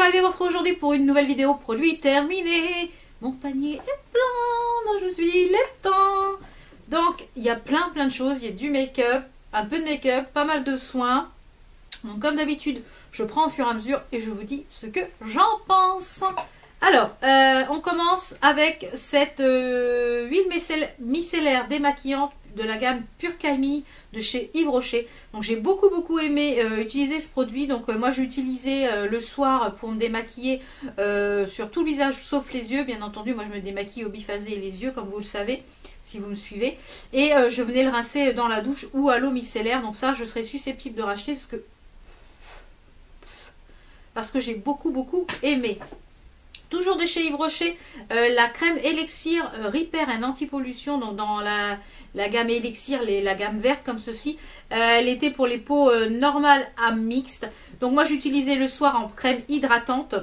ravie de vous retrouver aujourd'hui pour une nouvelle vidéo produit terminé. Mon panier est plein, donc je suis laitant. Donc il y a plein de choses, il y a du make-up, un peu de make-up, pas mal de soins. Donc comme d'habitude, je prends au fur et à mesure et je vous dis ce que j'en pense. Alors, on commence avec cette huile micellaire démaquillante de la gamme Pure Camille de chez Yves Rocher. Donc j'ai beaucoup aimé utiliser ce produit. Donc moi j'ai utilisé le soir pour me démaquiller sur tout le visage sauf les yeux. Bien entendu, moi je me démaquille au biphasé et les yeux comme vous le savez si vous me suivez. Et je venais le rincer dans la douche ou à l'eau micellaire. Donc ça je serais susceptible de racheter parce que j'ai beaucoup aimé. Toujours de chez Yves Rocher, la crème Elixir Repair and Anti-Pollution, donc dans la gamme Elixir, la gamme verte comme ceci. Elle était pour les peaux normales à mixtes. Donc moi j'utilisais le soir en crème hydratante.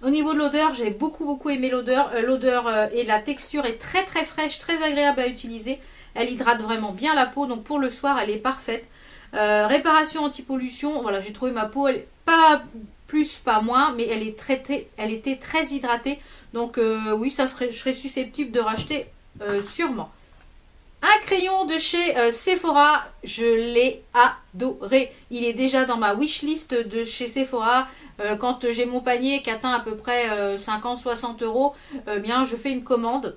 Au niveau de l'odeur, j'ai beaucoup aimé l'odeur. L'odeur et la texture est très fraîche, très agréable à utiliser. Elle hydrate vraiment bien la peau, donc pour le soir elle est parfaite. Réparation anti-pollution, voilà, j'ai trouvé ma peau, elle pas plus, pas moins, mais elle était très hydratée. Donc oui, ça je serais susceptible de racheter sûrement. Un crayon de chez Sephora, je l'ai adoré. Il est déjà dans ma wishlist de chez Sephora. Quand j'ai mon panier qui atteint à peu près 50-60 euros, bien je fais une commande.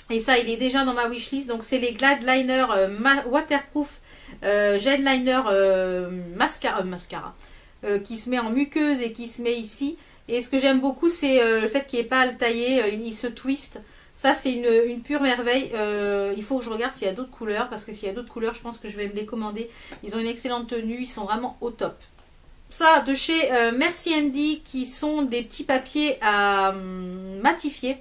Et ça, il est déjà dans ma wishlist. Donc c'est les Glad Liner Waterproof Gel Liner mascara. Qui se met en muqueuse et qui se met ici. Et ce que j'aime beaucoup, c'est le fait qu'il n'est pas altaillé, il se twist. Ça, c'est une pure merveille. Il faut que je regarde s'il y a d'autres couleurs, parce que s'il y a d'autres couleurs, je pense que je vais me les commander. Ils ont une excellente tenue, ils sont vraiment au top. Ça, de chez Merci Andy, qui sont des petits papiers à matifier.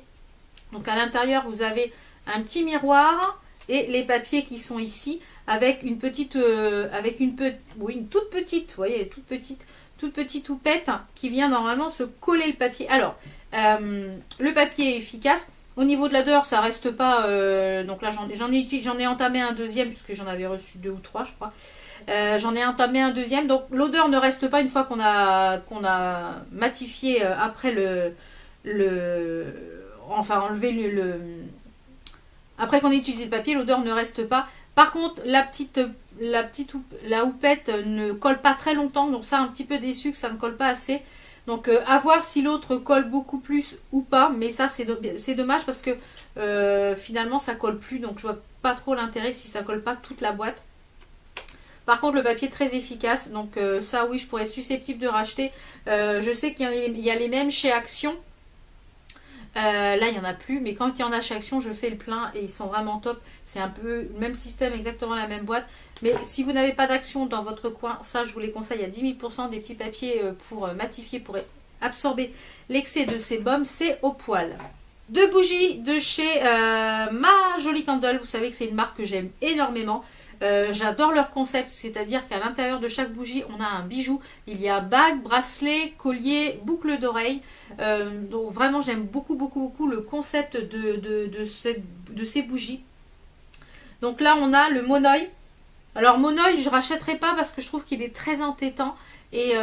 Donc à l'intérieur, vous avez un petit miroir et les papiers qui sont ici. Avec une petite, une toute petite, vous voyez, toute petite houppette qui vient normalement se coller le papier. Alors, le papier est efficace. Au niveau de l'odeur, ça reste pas. Donc là, j'en ai entamé un deuxième puisque j'en avais reçu 2 ou 3, je crois. J'en ai entamé un deuxième. Donc l'odeur ne reste pas une fois qu'on a matifié après enfin enlevé après qu'on ait utilisé le papier, l'odeur ne reste pas. Par contre, la houppette ne colle pas très longtemps, donc ça un petit peu déçu que ça ne colle pas assez. Donc à voir si l'autre colle beaucoup plus ou pas, mais ça c'est dommage parce que finalement ça colle plus, donc je vois pas trop l'intérêt si ça colle pas toute la boîte. Par contre le papier est très efficace, donc ça oui je pourrais être susceptible de racheter. Je sais qu'il y a les mêmes chez Action. Là il n'y en a plus, mais quand il y en a chez Action je fais le plein et ils sont vraiment top. C'est un peu le même système, exactement la même boîte, mais si vous n'avez pas d'Action dans votre coin, ça je vous les conseille à 10 000%. Des petits papiers pour matifier, pour absorber l'excès de sébum, c'est au poil. Deux bougies de chez Ma Jolie Candle, vous savez que c'est une marque que j'aime énormément. J'adore leur concept, c'est-à-dire qu'à l'intérieur de chaque bougie on a un bijou. Il y a bague, bracelet, collier, boucle d'oreille. Donc vraiment j'aime beaucoup le concept de ces bougies. Donc là on a le monoeil. Alors monoeil je rachèterai pas parce que je trouve qu'il est très entêtant. Et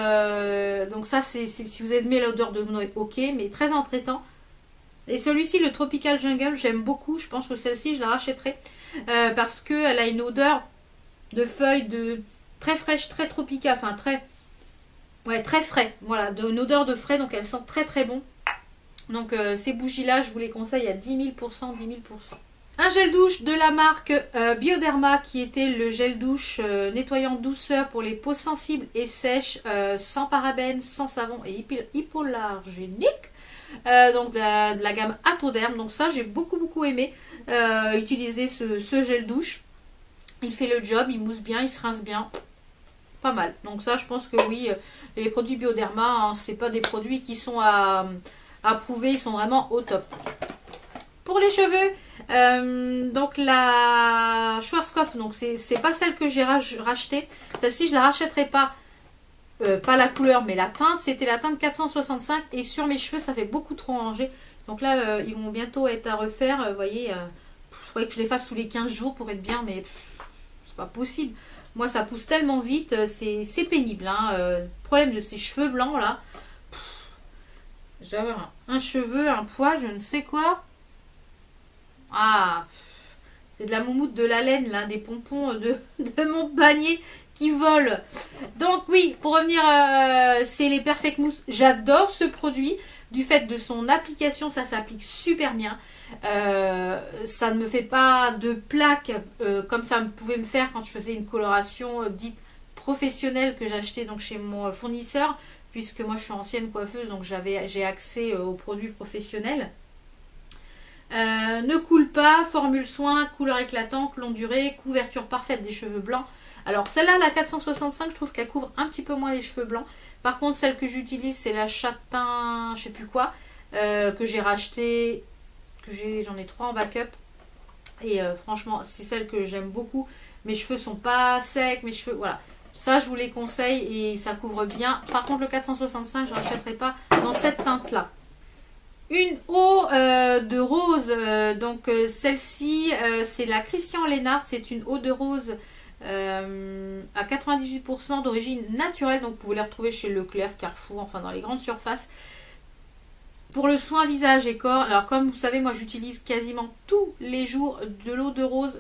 donc ça c'est si vous aimez l'odeur de monoeil, ok, mais très entêtant. Et celui-ci, le Tropical Jungle, j'aime beaucoup. Je pense que celle-ci, je la rachèterai parce qu'elle a une odeur de feuilles très fraîche, très tropicale, enfin très frais. Voilà, une odeur de frais, donc elle sent très bon. Donc ces bougies-là, je vous les conseille à 10 000%, 10 000%. Un gel douche de la marque Bioderma qui était le gel douche nettoyant douceur pour les peaux sensibles et sèches, sans parabènes, sans savon et hypoallergénique. Donc de la gamme Atoderm. Donc ça j'ai beaucoup aimé utiliser ce gel douche. Il fait le job, il mousse bien, il se rince bien, pas mal. Donc ça je pense que oui, les produits Bioderma, hein, c'est pas des produits qui sont à prouver, ils sont vraiment au top. Pour les cheveux, donc la Schwarzkopf, donc c'est pas celle que j'ai rachetée. Celle-ci je la rachèterai pas. Pas la couleur mais la teinte, c'était la teinte 465 et sur mes cheveux ça fait beaucoup trop rangé. Donc là ils vont bientôt être à refaire, vous voyez, il faudrait que je les fasse tous les 15 jours pour être bien, mais c'est pas possible. Moi ça pousse tellement vite, c'est pénible, hein. Problème de ces cheveux blancs là, Je dois avoir un cheveu, un poil, je ne sais quoi. Ah, c'est de la moumoute, de la laine, là, des pompons de mon panier qui volent. Donc oui, pour revenir, c'est les Perfect Mousse. J'adore ce produit. Du fait de son application, ça s'applique super bien. Ça ne me fait pas de plaques comme ça pouvait me faire quand je faisais une coloration dite professionnelle que j'achetais donc chez mon fournisseur, puisque moi je suis ancienne coiffeuse, donc j'ai accès aux produits professionnels. Ne coule pas, formule soin, couleur éclatante, longue durée, couverture parfaite des cheveux blancs. Alors celle-là, la 465, je trouve qu'elle couvre un petit peu moins les cheveux blancs. Par contre, celle que j'utilise, c'est la châtain, je sais plus quoi, que j'ai racheté, j'en ai 3 en backup. Et franchement, c'est celle que j'aime beaucoup. Mes cheveux sont pas secs, mes cheveux, voilà. Ça, je vous les conseille et ça couvre bien. Par contre, le 465, je ne rachèterai pas dans cette teinte-là. Une eau de rose, donc celle-ci, c'est la Christian Lennart. C'est une eau de rose à 98% d'origine naturelle, donc vous pouvez les retrouver chez Leclerc, Carrefour, enfin dans les grandes surfaces. Pour le soin visage et corps, alors comme vous savez, moi j'utilise quasiment tous les jours de l'eau de rose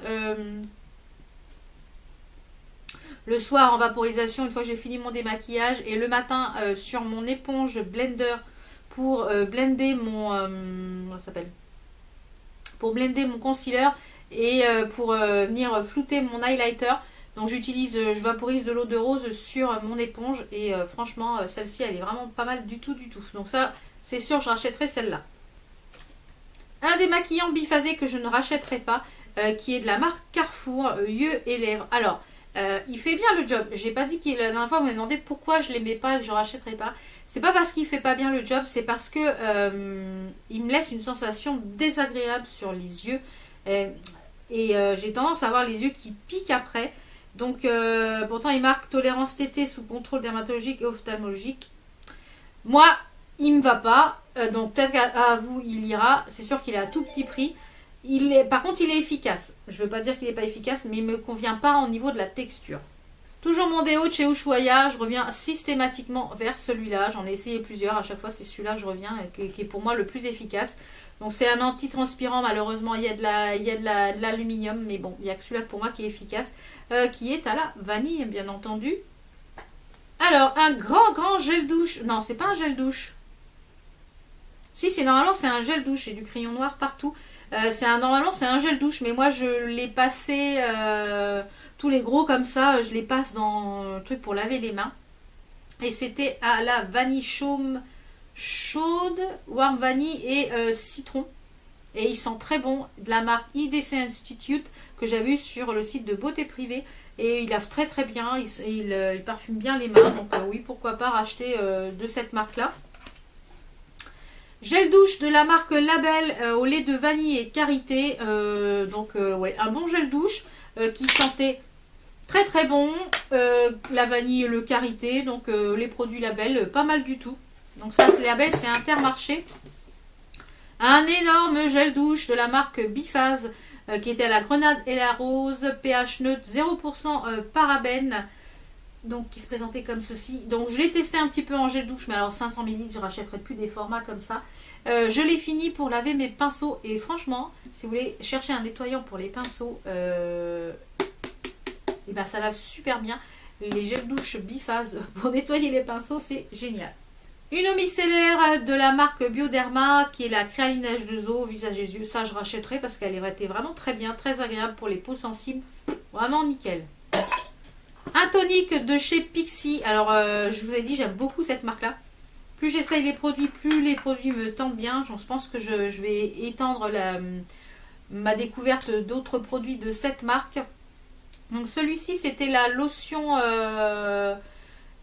le soir en vaporisation une fois que j'ai fini mon démaquillage, et le matin sur mon éponge blender pour blender mon comment ça s'appelle, pour blender mon concealer et pour venir flouter mon highlighter. Donc je vaporise de l'eau de rose sur mon éponge et franchement celle-ci elle est vraiment pas mal du tout. Donc ça c'est sûr, je rachèterai celle-là. Un démaquillant biphasé que je ne rachèterai pas, qui est de la marque Carrefour, yeux et lèvres. Alors il fait bien le job. J'ai pas dit qu'il, la dernière fois vous m'avez demandé pourquoi je l'aimais pas et que je rachèterais pas. C'est pas parce qu'il fait pas bien le job, c'est parce que il me laisse une sensation désagréable sur les yeux et j'ai tendance à avoir les yeux qui piquent après. Donc pourtant il marque tolérance TT sous contrôle dermatologique et ophtalmologique. Moi il me va pas, donc peut-être qu'à vous il ira. C'est sûr qu'il est à tout petit prix. Par contre il est efficace. Je veux pas dire qu'il n'est pas efficace, mais il me convient pas au niveau de la texture. Toujours mon déo de chez Ushuaïa, je reviens systématiquement vers celui-là. J'en ai essayé plusieurs, à chaque fois c'est celui-là que je reviens, qui est pour moi le plus efficace. Donc c'est un anti-transpirant, malheureusement il y a de l'aluminium, mais bon, il n'y a que celui-là pour moi qui est efficace, qui est à la vanille bien entendu. Alors un grand gel douche, non c'est pas un gel douche. Si, normalement c'est un gel douche, j'ai du crayon noir partout. Normalement c'est un gel douche, mais moi je l'ai passé, tous les gros comme ça, je les passe dans le truc pour laver les mains. Et c'était à la vanille chaude, warm vanille et citron. Et ils sont très bons, de la marque IDC Institute, que j'avais eu sur le site de Beauté Privée. Et il lave très bien, il parfume bien les mains. Donc oui, pourquoi pas racheter de cette marque-là. Gel douche de la marque Label au lait de vanille et karité. Ouais, un bon gel douche qui sentait très bon. La vanille et le karité. Donc les produits Label, pas mal du tout. Donc ça, c'est Label, c'est Intermarché. Un énorme gel douche de la marque Biphase qui était à la grenade et la rose. pH neutre, 0% parabène. Donc qui se présentait comme ceci. Donc je l'ai testé un petit peu en gel douche, mais alors 500 ml, je rachèterai plus des formats comme ça. Je l'ai fini pour laver mes pinceaux et franchement, si vous voulez chercher un nettoyant pour les pinceaux, et ben ça lave super bien. Les gels douche Biphase pour nettoyer les pinceaux, c'est génial. Une eau micellaire de la marque Bioderma qui est la créaline H2O visage et yeux. Ça je rachèterai parce qu'elle était vraiment très bien, très agréable pour les peaux sensibles. Vraiment nickel. Un tonique de chez Pixi. Alors, je vous ai dit, j'aime beaucoup cette marque-là. Plus j'essaye les produits, plus les produits me tentent bien. Je pense que je vais étendre ma découverte d'autres produits de cette marque. Donc, celui-ci, c'était la lotion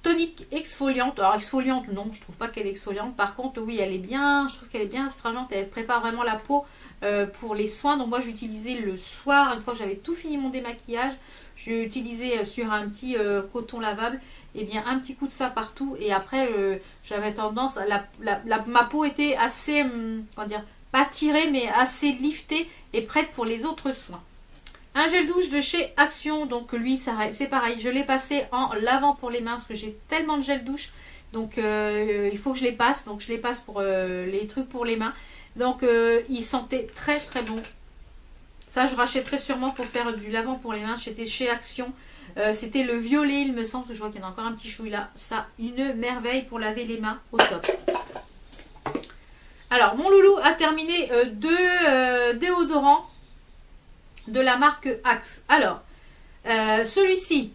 tonique exfoliante. Alors, exfoliante, non, je trouve pas qu'elle est exfoliante. Par contre, oui, elle est bien, je trouve qu'elle est bien astringente. Elle prépare vraiment la peau pour les soins. Donc, moi, j'utilisais le soir, une fois que j'avais tout fini mon démaquillage. J'ai utilisé sur un petit coton lavable, et bien un petit coup de ça partout. Et après, j'avais tendance, ma peau était assez, comment dire, pas tirée, mais assez liftée et prête pour les autres soins. Un gel douche de chez Action, donc lui, c'est pareil. Je l'ai passé en lavant pour les mains parce que j'ai tellement de gel douche Donc il faut que je les passe. Donc je les passe pour les trucs pour les mains. Donc ils sentaient très très bon. Ça je rachèterai sûrement pour faire du lavant pour les mains. J'étais chez Action. C'était le violet il me semble. Je vois qu'il y en a encore un petit chouille là. Ça, une merveille pour laver les mains au top. Alors mon loulou a terminé deux déodorants de la marque Axe. Alors celui-ci,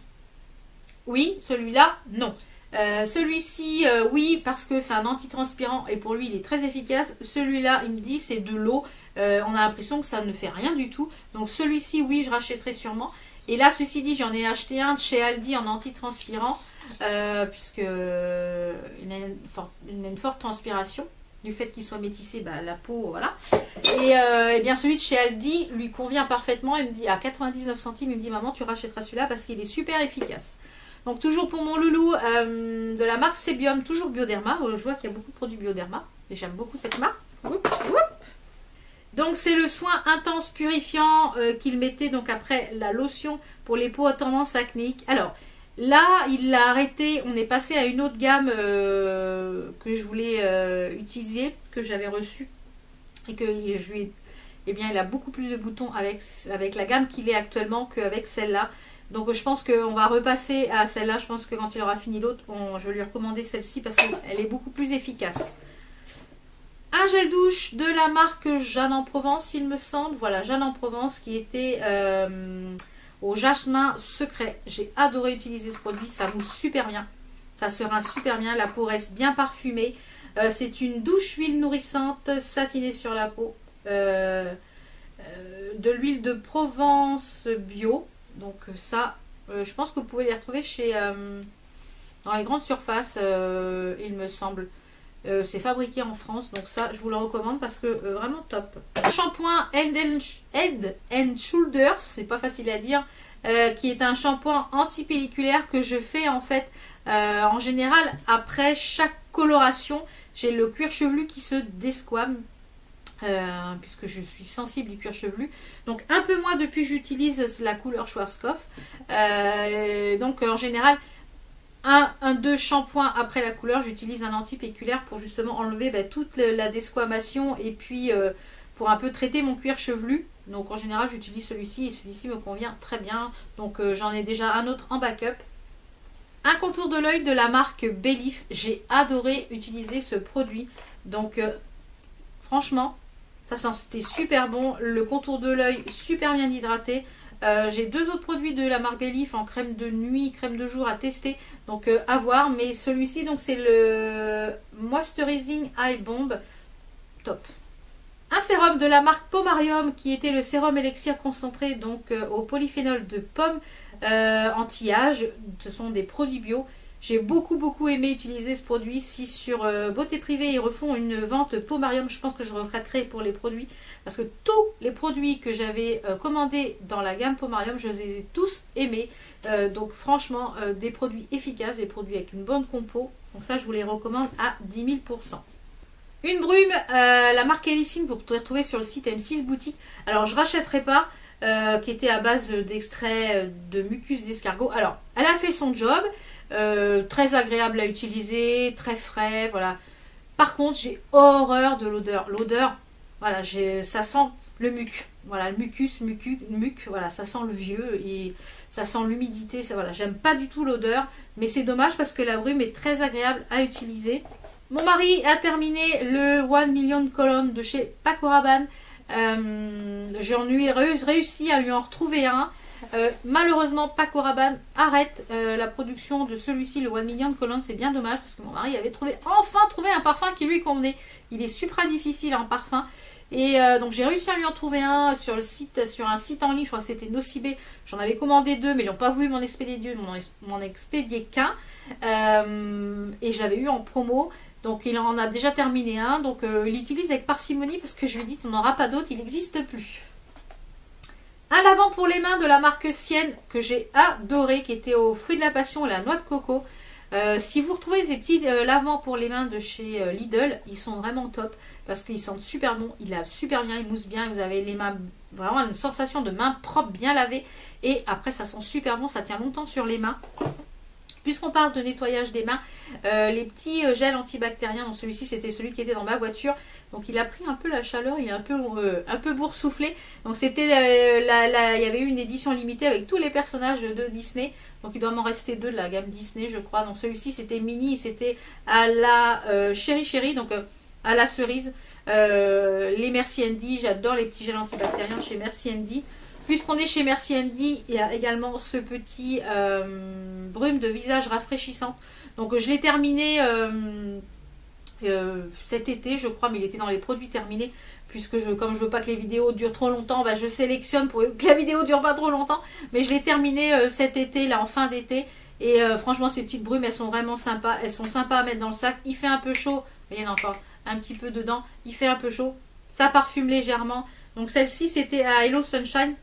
oui, celui-là, non. Celui-ci, oui, parce que c'est un antitranspirant et pour lui, il est très efficace. Celui-là, il me dit, c'est de l'eau. On a l'impression que ça ne fait rien du tout. Donc celui-ci, oui, je rachèterai sûrement. Et là, ceci dit, j'en ai acheté un de chez Aldi en antitranspirant, puisque il a une forte transpiration. Du fait qu'il soit métissé, bah, la peau, voilà. Et bien celui de chez Aldi lui convient parfaitement. Il me dit à 99 centimes, il me dit maman tu rachèteras celui-là parce qu'il est super efficace. Donc toujours pour mon loulou de la marque Sebium, toujours Bioderma. Je vois qu'il y a beaucoup de produits Bioderma et j'aime beaucoup cette marque. Donc c'est le soin intense purifiant qu'il mettait donc après la lotion pour les peaux à tendance acnéique. Alors là, il l'a arrêté. On est passé à une autre gamme que je voulais utiliser, que j'avais reçue. Et que je lui ai... Eh bien, il a beaucoup plus de boutons avec la gamme qu'il est actuellement qu'avec celle-là. Donc, je pense qu'on va repasser à celle-là. Je pense que quand il aura fini l'autre, je vais lui recommander celle-ci parce qu'elle est beaucoup plus efficace. Un gel douche de la marque Jeanne en Provence, il me semble. Voilà, Jeanne en Provence qui était... au jasmin secret. J'ai adoré utiliser ce produit, ça mousse super bien, ça se rince super bien, la peau reste bien parfumée. C'est une douche huile nourrissante satinée sur la peau, de l'huile de Provence bio. Donc ça, je pense que vous pouvez les retrouver chez dans les grandes surfaces, il me semble. C'est fabriqué en France, donc ça je vous le recommande parce que vraiment top. Shampoing Head and Shoulders, c'est pas facile à dire, qui est un shampoing anti-pelliculaire que je fais en fait en général après chaque coloration. J'ai le cuir chevelu qui se desquame puisque je suis sensible du cuir chevelu, donc un peu moins depuis que j'utilise la couleur Schwarzkopf. Donc en général deux shampoings après la couleur, j'utilise un anti-pelliculaire pour justement enlever toute la desquamation et puis pour un peu traiter mon cuir chevelu. Donc en général j'utilise celui-ci et celui-ci me convient très bien. Donc j'en ai déjà un autre en backup. Un contour de l'œil de la marque Belif. J'ai adoré utiliser ce produit. Donc franchement ça sentait super bon. Le contour de l'œil super bien hydraté. J'ai deux autres produits de la marque Belif en crème de nuit, crème de jour à tester, donc à voir. Mais celui-ci, donc c'est le Moisturizing Eye Bomb, top. Un sérum de la marque Pomarium qui était le sérum élixir concentré donc au polyphénol de pomme anti-âge. Ce sont des produits bio. J'ai beaucoup aimé utiliser ce produit. Si sur Beauté Privée ils refont une vente Pomarium, je pense que je retraiterai pour les produits. Parce que tous les produits que j'avais commandés dans la gamme Pomarium, je les ai tous aimés. Donc franchement, des produits efficaces, des produits avec une bonne compo. Donc ça, je vous les recommande à 10 000 %. Une brume, la marque Elicine, vous pouvez retrouver sur le site M6 Boutique. Alors, je ne rachèterai pas, qui était à base d'extrait de mucus d'escargot. Alors, elle a fait son job. Très agréable à utiliser, très frais, voilà. Par contre, j'ai horreur de l'odeur. L'odeur, voilà, ça sent le muc. Voilà, le muc, voilà, ça sent le vieux et ça sent l'humidité. Voilà, j'aime pas du tout l'odeur, mais c'est dommage parce que la brume est très agréable à utiliser. Mon mari a terminé le 1 million colonne de chez Paco Rabanne. J'en ai réussi à lui en retrouver un. Malheureusement, Paco Rabanne arrête la production de celui-ci, le 1 million colonne. C'est bien dommage parce que mon mari avait enfin trouvé un parfum qui lui convenait. Il est super difficile en parfum. Et donc j'ai réussi à lui en trouver un sur un site en ligne, je crois que c'était Nocibé. J'en avais commandé deux, mais ils n'ont pas voulu m'en expédier qu'un. Et j'avais eu en promo. Donc il en a déjà terminé un. Donc il l'utilise avec parcimonie parce que je lui ai dit tu n'en auras pas d'autres, il n'existe plus. Un lavant pour les mains de la marque Sienne que j'ai adoré, qui était aux fruits de la passion et la noix de coco. Si vous retrouvez ces petits lavants pour les mains de chez Lidl, ils sont vraiment top parce qu'ils sentent super bon, ils lavent super bien, ils moussent bien, vous avez les mains, vraiment une sensation de main propre, bien lavée, et après ça sent super bon, ça tient longtemps sur les mains. Puisqu'on parle de nettoyage des mains, les petits gels antibactériens, donc celui-ci c'était celui qui était dans ma voiture, donc il a pris un peu la chaleur, il est un peu boursouflé, donc c'était, il y avait eu une édition limitée avec tous les personnages de Disney, donc il doit m'en rester 2 de la gamme Disney je crois, donc celui-ci c'était mini, c'était à la Cherry, donc à la cerise, les Merci Andy, j'adore les petits gels antibactériens chez Merci Andy. Puisqu'on est chez Merci Andy, il y a également ce petit brume de visage rafraîchissant. Donc je l'ai terminé cet été, je crois, mais il était dans les produits terminés. Puisque comme je veux pas que les vidéos durent trop longtemps, bah, je sélectionne pour que la vidéo dure pas trop longtemps. Mais je l'ai terminé cet été, là en fin d'été. Et franchement, ces petites brumes, elles sont vraiment sympas. Elles sont sympas à mettre dans le sac. Il fait un peu chaud. Il y en a encore un petit peu dedans. Il fait un peu chaud. Ça parfume légèrement. Donc celle-ci, c'était à Hello Sunshine.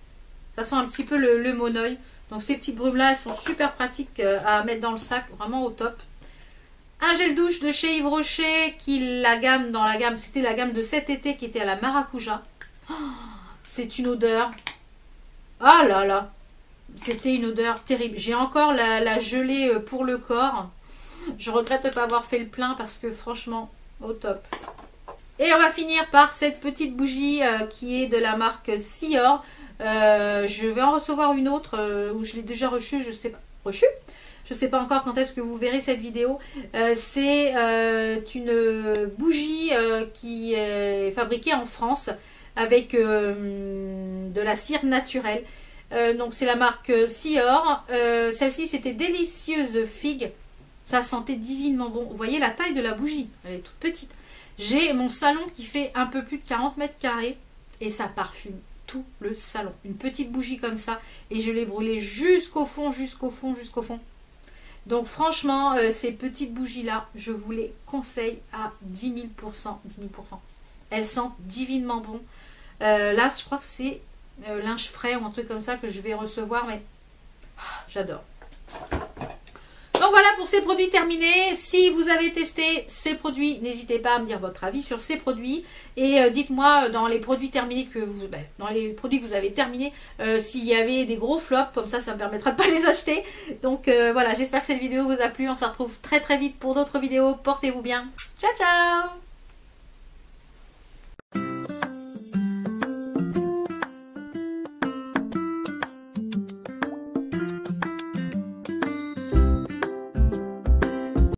Ça sent un petit peu le monoeil. Donc ces petites brumes là, elles sont super pratiques à mettre dans le sac. Vraiment au top. Un gel douche de chez Yves Rocher. Dans la gamme, c'était la gamme de cet été qui était à la maracuja. Oh, c'est une odeur. Ah là là. C'était une odeur terrible. J'ai encore la gelée pour le corps. Je regrette de ne pas avoir fait le plein parce que franchement, au top. Et on va finir par cette petite bougie qui est de la marque Sior. Je vais en recevoir une autre où je l'ai déjà reçue, je sais pas. Je sais pas encore quand est-ce que vous verrez cette vidéo. C'est une bougie qui est fabriquée en France avec de la cire naturelle. Donc c'est la marque Sior. Celle-ci c'était délicieuse figue. Ça sentait divinement bon. Vous voyez la taille de la bougie, elle est toute petite. J'ai mon salon qui fait un peu plus de 40 mètres carrés et ça parfume tout le salon. Une petite bougie comme ça et je l'ai brûlée jusqu'au fond, jusqu'au fond, jusqu'au fond. Donc franchement, ces petites bougies là, je vous les conseille à 10 000%. 10 000%. Elles sentent divinement bon. Là, je crois que c'est linge frais ou un truc comme ça que je vais recevoir, mais j'adore. Donc voilà pour ces produits terminés. Si vous avez testé ces produits, n'hésitez pas à me dire votre avis sur ces produits. Et dites-moi dans les produits terminés que vous, dans les produits que vous avez terminés, s'il y avait des gros flops, comme ça me permettra de ne pas les acheter. Donc voilà, j'espère que cette vidéo vous a plu. On se retrouve très très vite pour d'autres vidéos. Portez-vous bien. Ciao ciao.